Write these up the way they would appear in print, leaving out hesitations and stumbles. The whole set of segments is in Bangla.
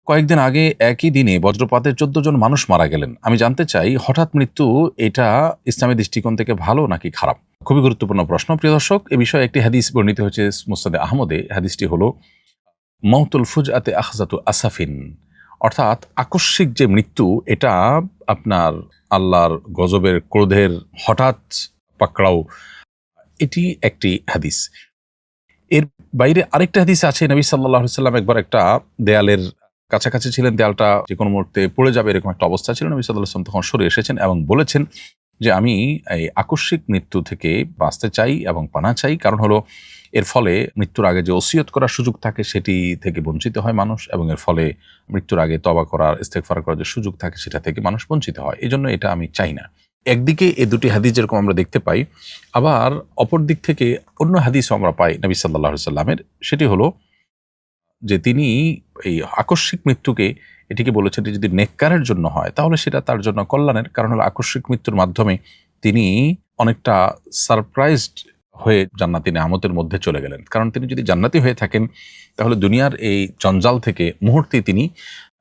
কয়েকদিন আগে একই দিনে বজ্রপাতে ১৪ জন মানুষ মারা গেলেন। আমি জানতে চাই হঠাৎ মৃত্যু এটা ইসলামী দৃষ্টিকোণ থেকে ভালো নাকি খারাপ? খুবই গুরুত্বপূর্ণ প্রশ্ন। প্রিয় দর্শক, এ বিষয়ে একটি হাদিস বর্ণিত হয়েছে মুসনাদে আহমদে। হাদিসটি হলো মাউতুল ফুজআতে আখযাতু আসাফিন, অর্থাৎ আকস্মিক যে মৃত্যু এটা আপনার আল্লাহর গজবের ক্রোধের হঠাৎ পাকড়াও, এটি একটি হাদিস। এর বাইরে আরেকটা হাদিস আছে, নবী সাল্লাল্লাহু আলাইহি সাল্লাম একবার একটা দেয়ালের কাছাকাছি ছিলেন, দেয়ালটা যে কোনো মুহূর্তে পড়ে যাবে এরকম একটা অবস্থা ছিল। নবী সাল্লাল্লাহু আলাইহি ওয়াসাল্লাম তখন সরে এসেছেন এবং বলেছেন যে আমি এই আকস্মিক মৃত্যু থেকে বাঁচতে চাই এবং পানা চাই। কারণ হলো এর ফলে মৃত্যুর আগে যে ওসিয়ত করার সুযোগ থাকে সেটি থেকে বঞ্চিত হয় মানুষ, এবং এর ফলে মৃত্যুর আগে তওবা করার, ইস্তেগফার করার যে সুযোগ থাকে সেটা থেকে মানুষ বঞ্চিত হয়। এজন্য এটা আমি চাই না। একদিকে এই দুটি হাদিস যেরকম আমরা দেখতে পাই, আবার অপর দিক থেকে অন্য হাদিসও আমরা পাই নবী সাল্লাল্লাহু আলাইহি সাল্লামের। সেটি হলো যে তিনি এই আকস্মিক মৃত্যুকে এটিকে বলেছেন যে যদি নেককারের জন্য হয় তাহলে সেটা তার জন্য কল্যাণের। কারণ হলো আকস্মিক মৃত্যুর মাধ্যমে তিনি অনেকটা সারপ্রাইজড হয়ে জান্নাতি নেয়ামতের মধ্যে চলে গেলেন। কারণ তিনি যদি জান্নাতি হয়ে থাকেন তাহলে দুনিয়ার এই জঞ্জাল থেকে মুহূর্তে তিনি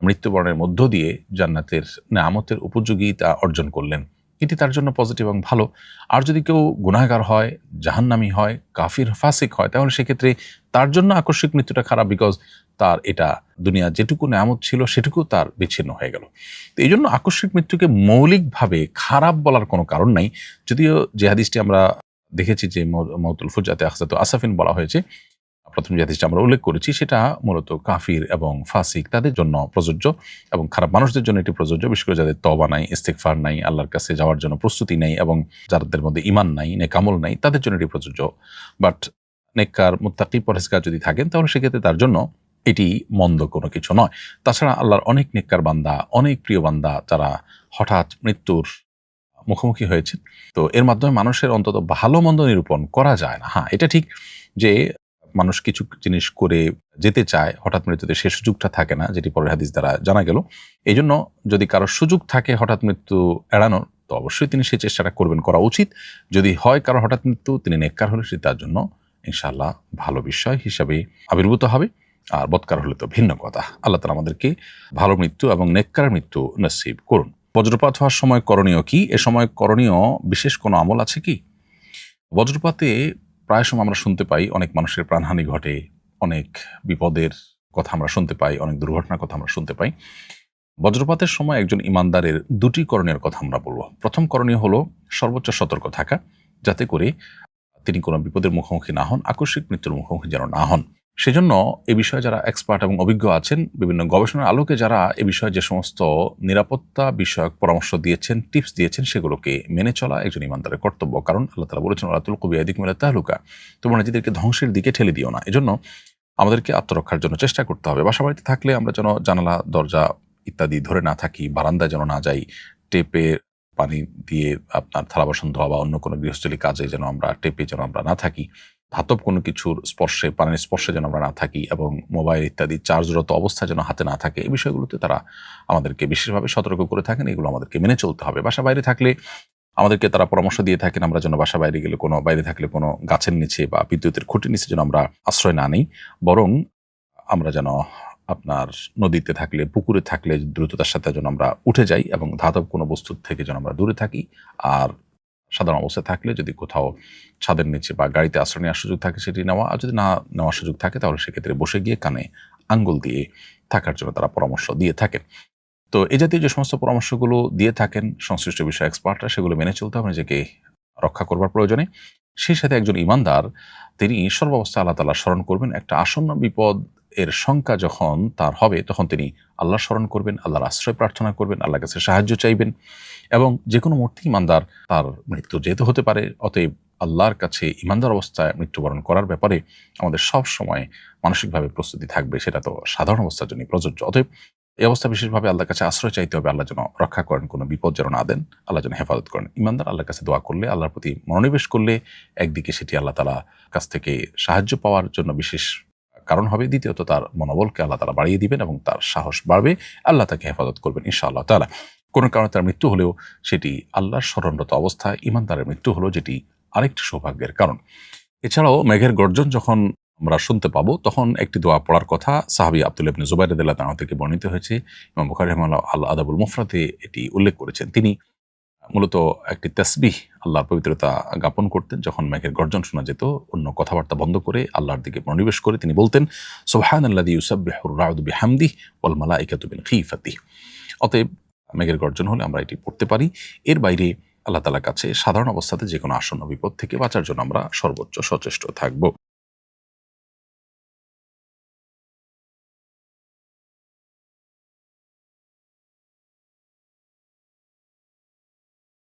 মৃত্যুবরণের মধ্য দিয়ে জান্নাতের নেয়ামতের উপযোগিতা অর্জন করলেন। এটি তার জন্য পজিটিভ এবং ভালো। আর যদি কেউ গুনাহগার হয়, জাহান্নামী হয়, কাফির ফাসিক হয়, তাহলে সেক্ষেত্রে তার জন্য আকস্মিক মৃত্যুটা খারাপ, বিকজ তার এটা দুনিয়া যেটুকু নেয়ামত ছিল সেটুকু তার বিচ্ছিন্ন হয়ে গেল। তো এই জন্য আকস্মিক মৃত্যুকে মৌলিকভাবে খারাপ বলার কোনো কারণ নাই। যদিও যে হাদিসটি আমরা দেখেছি যে মাউতুল ফুজআতে আখযাতু আসাফিন বলা হয়েছে, প্রথম যে হাদিসটা আমরা উল্লেখ করেছি সেটা মূলত কাফির এবং ফাসিক তাদের জন্য প্রযোজ্য, এবং খারাপ মানুষদের জন্য এটি প্রযোজ্য, বিশেষ করে যাদের তওবা নাই, ইস্তেগফার নাই, আল্লাহর কাছে যাওয়ার জন্য প্রস্তুতি নেই, এবং যাদের মধ্যে ঈমান নাই, নেক আমল নাই, তাদের জন্য এটি প্রযোজ্য। বাট নেককার, মুত্তাকি, পরহেজগার যদি থাকেন তাহলে সেক্ষেত্রে তার জন্য এটি মন্দ কোনো কিছু নয়। তাছাড়া আল্লাহর অনেক নেককার বান্দা, অনেক প্রিয় বান্দা যারা হঠাৎ মৃত্যুর মুখোমুখি হয়েছে, তো এর মাধ্যমে মানুষের অন্তত ভালো মন্দ নিরূপণ করা যায় না। হ্যাঁ, এটা ঠিক যে মানুষ কিছু জিনিস করে যেতে চায়, হঠাৎ মৃত্যুতে সে সুযোগটা থাকে না, যেটি পরের হাদিস দ্বারা জানা গেল। এই জন্য যদি কারো সুযোগ থাকে হঠাৎ মৃত্যু এড়ানোর, তো অবশ্যই তিনি সেই চেষ্টাটা করবেন, করা উচিত। যদি হয় কারো হঠাৎ মৃত্যু, তিনি নেককার হলে সেটি তার জন্য ইনশাআল্লাহ ভালো বিষয় হিসাবে আবির্ভূত হবে। আর বদকার হলে তো ভিন্ন কথা। আল্লাহ তাআলা আমাদেরকে ভালো মৃত্যু এবং নেককার মৃত্যু নসিব করুন। বজ্রপাত হওয়ার সময় করণীয় কি? এ সময় করণীয় বিশেষ কোনো আমল আছে কি? বজ্রপাতে প্রায় সময় আমরা শুনতে পাই অনেক মানুষের প্রাণহানি ঘটে, অনেক বিপদের কথা আমরা শুনতে পাই, অনেক দুর্ঘটনার কথা আমরা শুনতে পাই। বজ্রপাতের সময় একজন ইমানদারের দুটি করণীয়ের কথা আমরা বলবো। প্রথম করণীয় হলো সর্বোচ্চ সতর্ক থাকা, যাতে করে তিনি কোনো বিপদের মুখোমুখি না হন, আকস্মিক মৃত্যুর মুখোমুখি যেন না হন। সেজন্য এ বিষয়ে যারা এক্সপার্ট এবং অভিজ্ঞ আছেন, বিভিন্ন গবেষণার আলোকে যারা এ বিষয়ে যে সমস্ত নিরাপত্তা বিষয়ক পরামর্শ দিয়েছেন, টিপস দিয়েছেন, সেগুলোকে মেনে চলা একজন ইমানদারের কর্তব্য। কারণ আল্লাহ তাআলা বলেছেন, ওয়ালা তুলকু বিআইদিকুম ইলা তাহলুকা, তোমরা নিজেদেরকে ধ্বংসের দিকে ঠেলে দিও না। এজন্য আমাদেরকে আত্মরক্ষার জন্য চেষ্টা করতে হবে। বাসাবাড়িতে থাকলে আমরা যেন জানালা, দরজা ইত্যাদি ধরে না থাকি, বারান্দায় যেন না যাই, টেপে পানি দিয়ে আপনার থালা বাসন ধোয়া বা অন্য কোনো গৃহস্থলী কাজে যেন আমরা টেপে যেন আমরা না থাকি, ধাতব কোনো কিছুর স্পর্শে, পানির স্পর্শে যেন আমরা না থাকি, এবং মোবাইল ইত্যাদি চার্জরত অবস্থায় যেন হাতে না থাকে। এই বিষয়গুলোতে তারা আমাদেরকে বিশেষভাবে সতর্ক করে থাকেন। এগুলো আমাদেরকে মেনে চলতে হবে। বাসা বাইরে থাকলে আমাদেরকে তারা পরামর্শ দিয়ে থাকেন আমরা যেন বাসা বাইরে গেলে, কোনো বাইরে থাকলে কোনো গাছের নিচে বা বিদ্যুতের খুঁটির নিচে যেন আমরা আশ্রয় না নিই, বরং আমরা যেন আপনার নদীতে থাকলে, পুকুরে থাকলে দ্রুততার সাথে যেন আমরা উঠে যাই, এবং ধাতব কোনো বস্তুর থেকে যেন আমরা দূরে থাকি। আর সাধারণ অবস্থায় থাকলে যদি কোথাও ছাদের নিচে বা গাড়িতে আশ্রয় নেওয়ার সুযোগ থাকে সেটি নেওয়া, আর যদি না নেওয়ার সুযোগ থাকে তাহলে সেক্ষেত্রে বসে গিয়ে কানে আঙ্গুল দিয়ে থাকার জন্য তারা পরামর্শ দিয়ে থাকেন। তো এই জাতীয় যে সমস্ত পরামর্শগুলো দিয়ে থাকেন সংশ্লিষ্ট বিষয় এক্সপার্টরা, সেগুলো মেনে চলতে হবে নিজেকে রক্ষা করবার প্রয়োজনে। সেই সাথে একজন ইমানদার তিনি সর্বাবস্থায় আল্লাহ তাআলা স্মরণ করবেন। একটা আসন্ন বিপদ এর শঙ্কা যখন তার হবে, তখন তিনি আল্লাহ স্মরণ করবেন, আল্লাহর আশ্রয় প্রার্থনা করবেন, আল্লাহর কাছে সাহায্য চাইবেন, এবং যে কোনো মুহূর্তে ইমানদার তার মৃত্যু যেহেতু হতে পারে, অতএব আল্লাহর কাছে ইমানদার অবস্থায় মৃত্যুবরণ করার ব্যাপারে আমাদের সব সময় মানসিকভাবে প্রস্তুতি থাকবে। সেটা তো সাধারণ অবস্থার জন্য প্রযোজ্য। অতএব এই অবস্থা বিশেষভাবে আল্লাহর কাছে আশ্রয় চাইতে হবে। আল্লাহ যেন রক্ষা করেন, কোনো বিপদ যেন না দেন, আল্লাহ যেন হেফাজত করেন। ইমানদার আল্লাহর কাছে দোয়া করলে, আল্লাহর প্রতি মনোনিবেশ করলে, একদিকে সেটি আল্লাহ তাআলা কাছ থেকে সাহায্য পাওয়ার জন্য বিশেষ কারণ হবে, দ্বিতীয়ত তার মনোবলকে আল্লাহ তাআলা বাড়িয়ে দিবেন এবং তার সাহস বাড়বে, আল্লাহ তাকে হেফাজত করবেন ইনশাআল্লাহ তাআলা। কোনো কারণে তার মৃত্যু হলেও সেটি আল্লাহর স্মরণরত অবস্থায় ইমানদারের মৃত্যু হলো, যেটি আরেকটি সৌভাগ্যের কারণ। এছাড়াও মেঘের গর্জন যখন আমরা শুনতে পাবো, তখন একটি দোয়া পড়ার কথা সাহাবী আব্দুল্লাহ ইবনে জুবাইর রাদিয়াল্লাহু তাআলা থেকে বর্ণিত হয়েছে। ইমাম বুখারী রাহিমাহুল্লাহ আল আদাবুল মুফরাদে এটি উল্লেখ করেছেন। তিনি মূলত একটি তাসবিহ, আল্লাহর পবিত্রতা জ্ঞাপন করতেন। যখন মেঘের গর্জন শোনা যেত, অন্য কথাবার্তা বন্ধ করে আল্লাহর দিকে মনোনিবেশ করে তিনি বলতেন, সুবহানাল্লাযী ইউসাব্বিহুর রাউদু বিহামদিহি ওয়াল মালাইকাতু মিন খিফাতিহি। অতএব মেঘের গর্জন হলে আমরা এটি পড়তে পারি। এর বাইরে আল্লাহ তাআলার কাছে সাধারণ অবস্থাতে যে কোনো আসন্ন বিপদ থেকে বাঁচার জন্য আমরা সর্বোচ্চ সচেষ্ট থাকব।